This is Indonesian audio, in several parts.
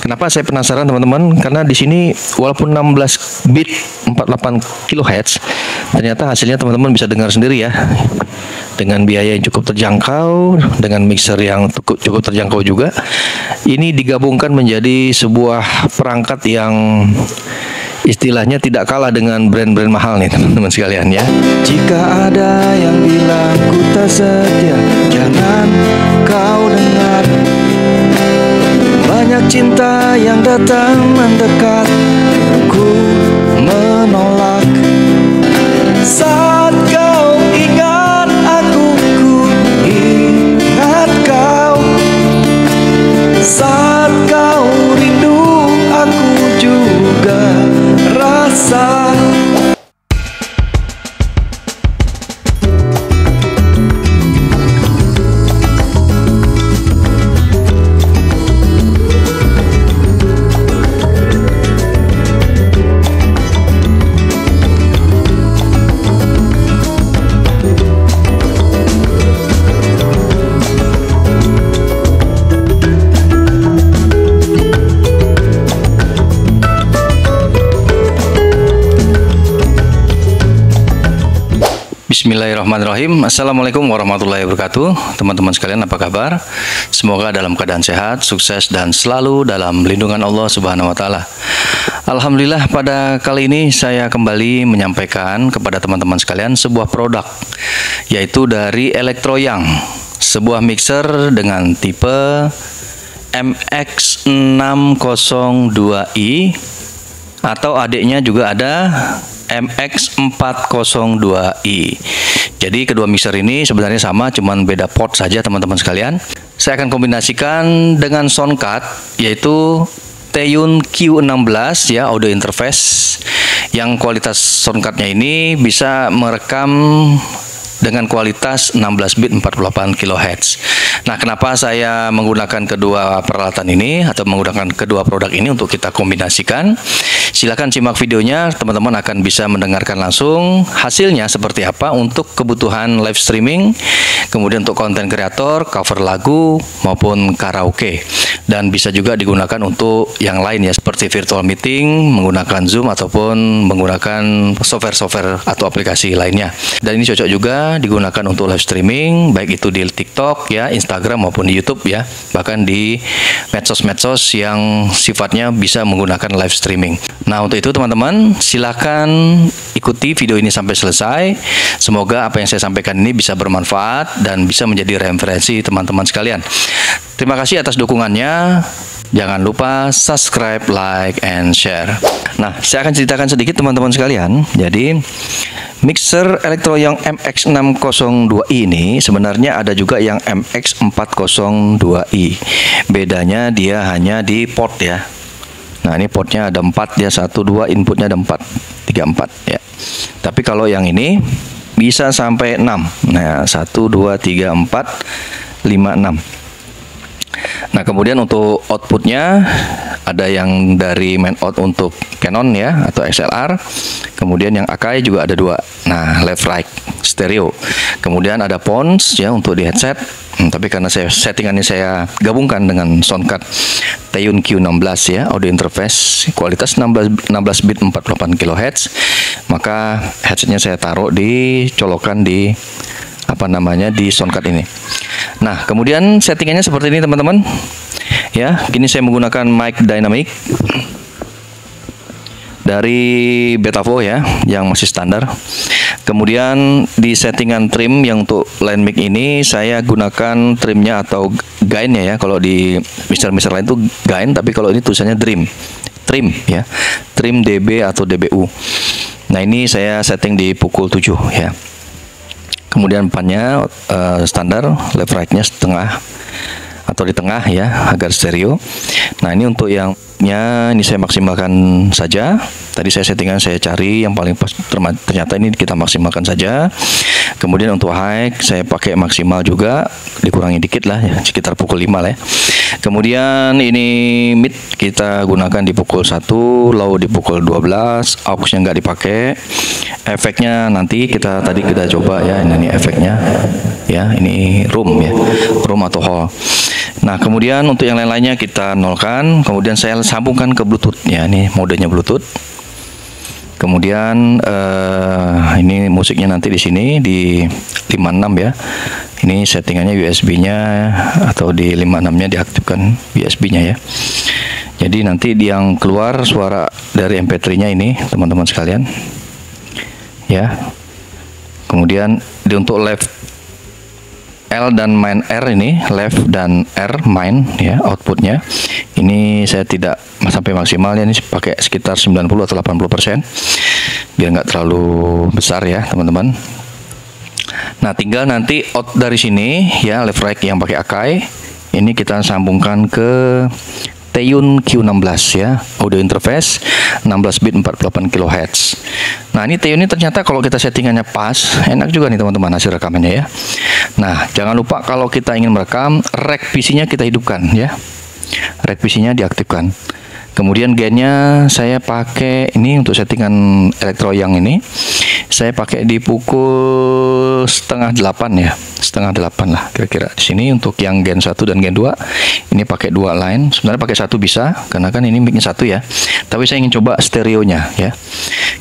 Kenapa saya penasaran teman-teman? Karena di sini walaupun 16 bit 48 kHz, ternyata hasilnya teman-teman bisa dengar sendiri ya. Dengan biaya yang cukup terjangkau, dengan mixer yang cukup terjangkau juga. Ini digabungkan menjadi sebuah perangkat yang istilahnya tidak kalah dengan brand-brand mahal nih teman-teman sekalian ya. Jika ada yang bilang ku tak setia, jangan kau dengar. Banyak cinta yang datang mendekat, ku menolak. Saat kau ingat aku, ku ingat kau. Saat kau rindu, aku juga rasa. Bismillahirrahmanirrahim. Assalamualaikum warahmatullahi wabarakatuh. Teman-teman sekalian, apa kabar? Semoga dalam keadaan sehat, sukses, dan selalu dalam lindungan Allah Subhanahu wa Ta'ala. Alhamdulillah, pada kali ini saya kembali menyampaikan kepada teman-teman sekalian sebuah produk, yaitu dari Electroyoung, sebuah mixer dengan tipe MX602i, atau adiknya juga ada MX402i. Jadi kedua mixer ini sebenarnya sama, cuman beda port saja teman-teman sekalian. Saya akan kombinasikan dengan sound card, yaitu Teiyun Q16 ya, audio interface, yang kualitas sound cardnya ini bisa merekam dengan kualitas 16 bit 48 kHz. Nah, kenapa saya menggunakan kedua peralatan ini atau menggunakan kedua produk ini untuk kita kombinasikan? Silakan simak videonya, teman-teman akan bisa mendengarkan langsung hasilnya seperti apa untuk kebutuhan live streaming, kemudian untuk konten kreator, cover lagu, maupun karaoke. Dan bisa juga digunakan untuk yang lain ya, seperti virtual meeting, menggunakan Zoom, ataupun menggunakan software-software atau aplikasi lainnya. Dan ini cocok juga digunakan untuk live streaming, baik itu di TikTok ya, Instagram, maupun di YouTube ya, bahkan di medsos-medsos yang sifatnya bisa menggunakan live streaming. Nah, untuk itu teman-teman, silakan ikuti video ini sampai selesai. Semoga apa yang saya sampaikan ini bisa bermanfaat dan bisa menjadi referensi teman-teman sekalian. Terima kasih atas dukungannya. Jangan lupa subscribe, like, and share. Nah, saya akan ceritakan sedikit teman-teman sekalian. Jadi, mixer Electroyoung MX602i ini sebenarnya ada juga yang MX402i. Bedanya dia hanya di port ya. Nah, ini portnya ada 4 ya, 1, 2, inputnya ada 4, 3, 4 ya. Tapi kalau yang ini bisa sampai 6. Nah, 1, 2, 3, 4, 5, 6. Nah, kemudian untuk outputnya ada yang dari main out untuk Canon ya, atau XLR. Kemudian yang Akai juga ada 2. Nah, left right stereo. Kemudian ada pons ya untuk di headset. Tapi karena settingannya saya gabungkan dengan sound card Teiyun Q16 ya, audio interface kualitas 16 bit 48 kHz, maka headsetnya saya taruh colokan di di sound card ini. Nah, kemudian settingannya seperti ini teman-teman ya. Kini saya menggunakan mic dynamic dari Betavo ya, yang masih standar. Kemudian di settingan trim yang untuk line mic ini saya gunakan trimnya atau gainnya ya. Kalau di mixer lain itu gain, tapi kalau ini tulisannya trim ya, trim dB atau dBu. Nah, ini saya setting di pukul 7 ya. Kemudian pannya standar, left right-nya setengah atau di tengah ya, agar stereo. Nah, ini untuk yang-nya ini saya maksimalkan saja. Tadi saya settingan, saya cari yang paling pas, ternyata ini kita maksimalkan saja. Kemudian untuk high saya pakai maksimal juga, dikurangi dikit lah ya, sekitar pukul 5 lah ya. Kemudian ini mid kita gunakan di pukul 1, low di pukul 12, aux-nya nggak dipakai. Efeknya nanti tadi kita coba ya, ini efeknya ya, ini room ya, room atau hall. Nah, kemudian untuk yang lain-lainnya kita nolkan. Kemudian saya sambungkan ke Bluetooth. Ya, ini modenya Bluetooth. Kemudian ini musiknya nanti di sini di 56 ya. Ini settingannya USB-nya atau di 56-nya diaktifkan USB-nya ya. Jadi nanti yang keluar suara dari MP3-nya ini, teman-teman sekalian. Ya. Kemudian untuk left L dan main R ini, left dan R main ya, outputnya. Ini saya tidak sampai maksimal ya, ini pakai sekitar 90 atau 80%. Biar nggak terlalu besar ya, teman-teman. Nah, tinggal nanti out dari sini ya, left right yang pakai Akai. Ini kita sambungkan ke Teyun Q16 ya, audio interface 16 bit 48 kHz. Nah, ini Teyun ini ternyata kalau kita settingannya pas, enak juga nih teman-teman hasil rekamannya ya. Nah, jangan lupa kalau kita ingin merekam, rack PC-nya kita hidupkan ya. Rack PC-nya diaktifkan. Kemudian gainnya saya pakai ini untuk settingan elektro yang ini. Saya pakai di pukul 7:30 ya, 7:30 lah kira-kira. Di sini untuk yang gain 1 dan gain 2 ini pakai 2 line. Sebenarnya pakai 1 bisa karena kan ini mic-nya 1 ya. Tapi saya ingin coba stereonya ya.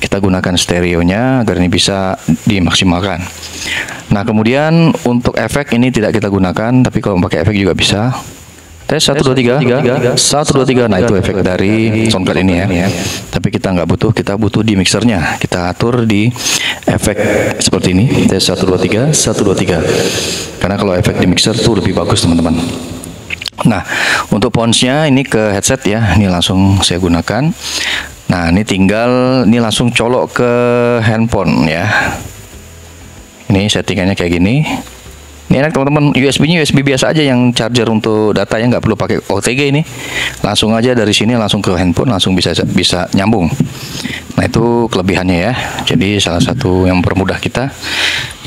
Kita gunakan stereonya agar ini bisa dimaksimalkan. Nah, kemudian untuk efek ini tidak kita gunakan, tapi kalau pakai efek juga bisa. Tes 1 2 3 1 2 3. Nah, itu efek dari soundcard ini ya. Tapi kita nggak butuh, kita butuh di mixernya. Kita atur di efek seperti ini. Tes 1 2 3 1 2 3. Karena kalau efek di mixer tuh lebih bagus, teman-teman. Nah, untuk ponsnya ini ke headset ya. Ini langsung saya gunakan. Nah, ini tinggal ini langsung colok ke handphone ya. Ini settingannya kayak gini. Ini enak teman-teman, USB-nya USB biasa aja yang charger untuk datanya, nggak perlu pakai OTG ini. Langsung aja dari sini langsung ke handphone, langsung bisa nyambung. Nah, itu kelebihannya ya. Jadi salah satu yang mempermudah kita.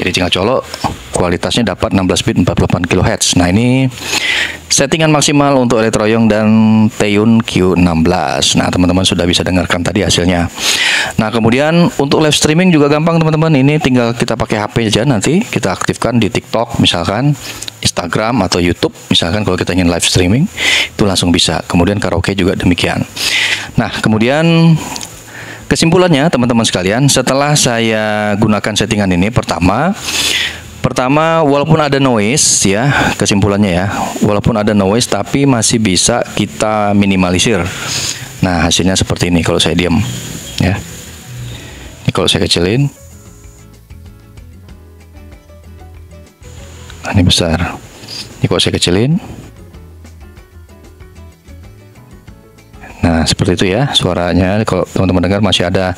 Jadi tinggal colok, kualitasnya dapat 16 bit 48 kHz. Nah, ini settingan maksimal untuk Electroyong dan Teyun Q16. Nah, teman-teman sudah bisa dengarkan tadi hasilnya. Nah, kemudian untuk live streaming juga gampang teman-teman. Ini tinggal kita pakai HP aja, nanti kita aktifkan di TikTok misalkan, Instagram atau YouTube misalkan. Kalau kita ingin live streaming itu langsung bisa. Kemudian karaoke juga demikian. Nah, kemudian kesimpulannya teman-teman sekalian, setelah saya gunakan settingan ini, pertama walaupun ada noise ya, kesimpulannya ya, walaupun ada noise tapi masih bisa kita minimalisir. Nah, hasilnya seperti ini kalau saya diam ya. Ini kalau saya kecilin, nah, ini besar. Ini kalau saya kecilin, nah seperti itu ya suaranya. Kalau teman-teman dengar masih ada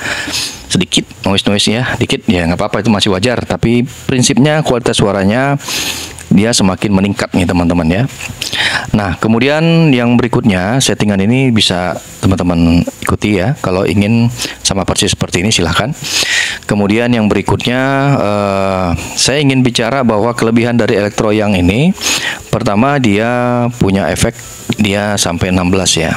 sedikit noise ya, dikit ya, nggak apa-apa, itu masih wajar. Tapi prinsipnya kualitas suaranya dia semakin meningkat nih teman-teman ya. Nah, kemudian yang berikutnya, settingan ini bisa teman-teman ikuti ya. Kalau ingin sama persis seperti ini silahkan. Kemudian yang berikutnya, saya ingin bicara bahwa kelebihan dari Electroyong ini, pertama dia punya efek, dia sampai 16 ya.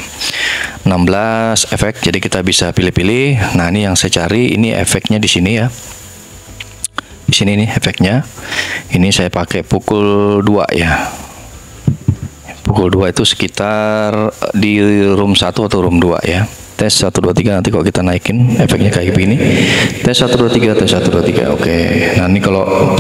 16 efek, jadi kita bisa pilih-pilih. Nah, ini yang saya cari, ini efeknya di sini ya. Di sini nih efeknya. Ini saya pakai pukul 2 ya. Pukul 2 itu sekitar di room 1 atau room 2 ya. Tes 1 2 3, nanti kalau kita naikin efeknya kayak begini. Tes 1 2 3, tes 1 2 3. Oke. Nah, ini kalau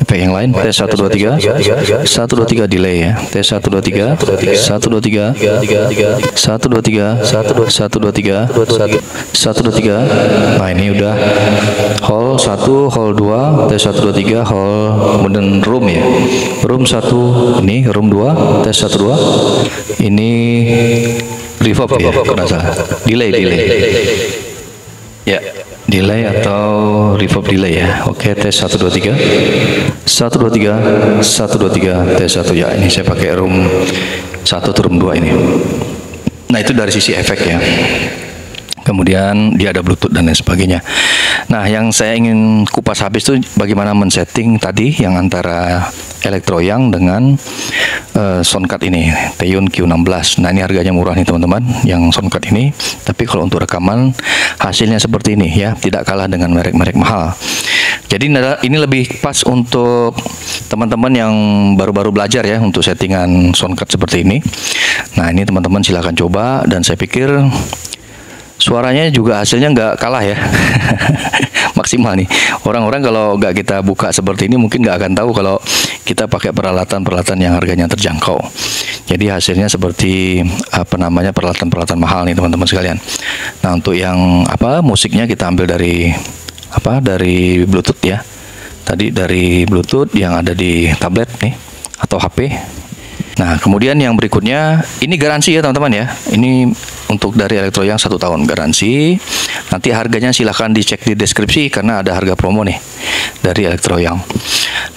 efek yang lain, tes 1 2 3. 1 2 3 delay ya. Tes 1 2 3. 1 2 3. 1 2 3. 1 2 3. 1 2 3. Nah, ini udah hall 1, hall 2, tes 1 2 3, hall, kemudian room ya. Room 1 ini, room 2, tes 1 2. Ini reverb ya, kalau salah. Delay. Ya, delay atau reverb delay ya. Oke, tes 1 2 3. 1 2 3. 1 2 3, tes 1 ya. Ini saya pakai room 1 atau room 2 ini. Nah, itu dari sisi efek ya. kemudian dia ada Bluetooth dan lain sebagainya. Nah, yang saya ingin kupas habis itu bagaimana men-setting tadi yang antara Electroyoung dengan soundcard ini, Teiyun Q16. Nah, ini harganya murah nih teman-teman, yang soundcard ini. Tapi kalau untuk rekaman hasilnya seperti ini ya, tidak kalah dengan merek-merek mahal. Jadi ini lebih pas untuk teman-teman yang baru-baru belajar ya untuk settingan soundcard seperti ini. Nah, ini teman-teman silahkan coba, dan saya pikir suaranya juga hasilnya nggak kalah ya. Maksimal nih. Orang-orang kalau nggak kita buka seperti ini mungkin nggak akan tahu kalau kita pakai peralatan-peralatan yang harganya terjangkau. Jadi hasilnya seperti peralatan-peralatan mahal nih teman-teman sekalian. Nah, untuk yang musiknya kita ambil dari Bluetooth ya. Tadi dari Bluetooth yang ada di tablet nih atau HP. Nah, kemudian yang berikutnya, ini garansi ya teman-teman ya. Ini untuk dari Electroyoung 1 tahun garansi. Nanti harganya silahkan dicek di deskripsi karena ada harga promo nih dari Electroyoung.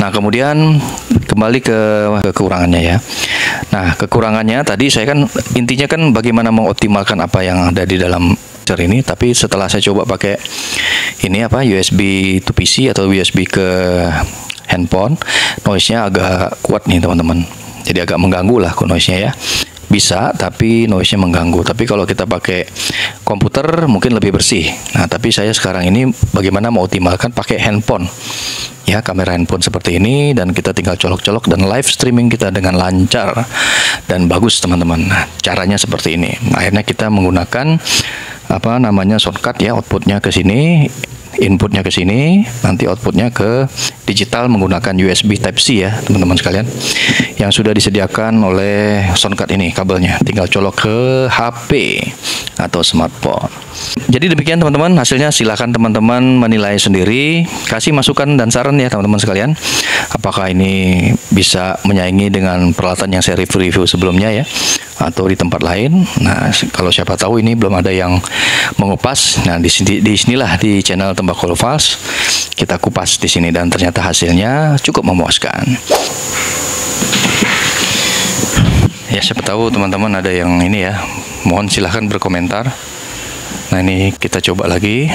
Nah, kemudian kembali ke kekurangannya ya. Nah, kekurangannya tadi saya kan intinya kan bagaimana mengoptimalkan apa yang ada di dalam ini. Tapi setelah saya coba pakai ini USB to PC atau USB ke handphone, noise-nya agak kuat nih teman-teman. Jadi agak mengganggu lah noise-nya ya. Bisa, tapi noise-nya mengganggu. Tapi kalau kita pakai komputer mungkin lebih bersih. Nah, tapi saya sekarang ini bagaimana mengoptimalkan pakai handphone. Ya, kamera handphone seperti ini, dan kita tinggal colok-colok dan live streaming kita dengan lancar dan bagus teman-teman. Nah, caranya seperti ini. Akhirnya kita menggunakan soundcard ya, outputnya ke sini, inputnya ke sini, nanti outputnya ke digital menggunakan USB Type-C ya teman-teman sekalian, yang sudah disediakan oleh soundcard ini kabelnya, tinggal colok ke HP atau smartphone. Jadi demikian teman-teman hasilnya, silahkan teman-teman menilai sendiri, kasih masukan dan saran ya teman-teman sekalian, apakah ini bisa menyaingi dengan peralatan yang saya review sebelumnya ya, atau di tempat lain. Nah, kalau siapa tahu ini belum ada yang mengupas. Nah, di sinilah di channel Tembakau Files kita kupas di sini, dan ternyata hasilnya cukup memuaskan. Ya, siapa tahu teman-teman ada yang ini ya, mohon silahkan berkomentar. Nah, ini kita coba lagi,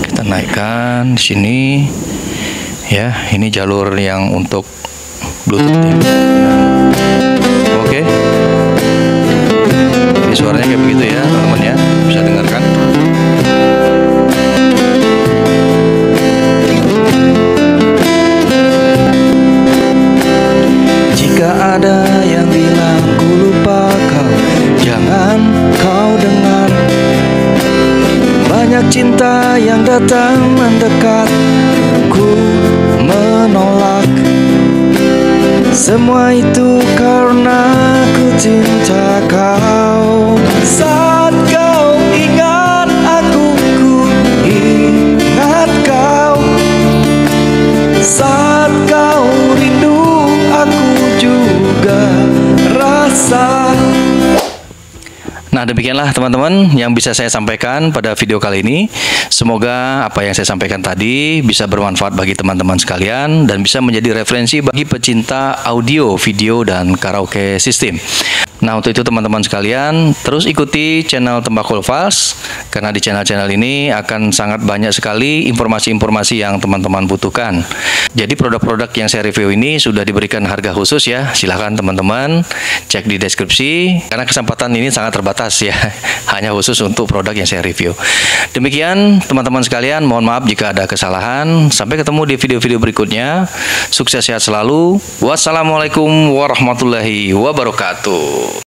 kita naikkan di sini ya. Ini jalur yang untuk Bluetooth ya. Oke. Jadi suaranya kayak begitu ya teman-teman ya, bisa dengarkan. Jika ada yang bilang ku lupa kau, jangan kau dengar. Banyak cinta yang datang mendekat, ku menolak. Semua itu karena ku cinta kau. Saat kau ingat aku, ku ingat kau. Saat kau rindu, aku juga rasa. Nah, demikianlah teman-teman yang bisa saya sampaikan pada video kali ini. Semoga apa yang saya sampaikan tadi bisa bermanfaat bagi teman-teman sekalian dan bisa menjadi referensi bagi pecinta audio, video, dan karaoke system. Nah, untuk itu teman-teman sekalian, terus ikuti channel Tembakau Files, karena di channel-channel ini akan sangat banyak sekali informasi-informasi yang teman-teman butuhkan. Jadi produk-produk yang saya review ini sudah diberikan harga khusus ya. Silahkan teman-teman cek di deskripsi, karena kesempatan ini sangat terbatas ya. Hanya khusus untuk produk yang saya review. Demikian teman-teman sekalian, mohon maaf jika ada kesalahan. Sampai ketemu di video-video berikutnya. Sukses sehat selalu. Wassalamualaikum warahmatullahi wabarakatuh.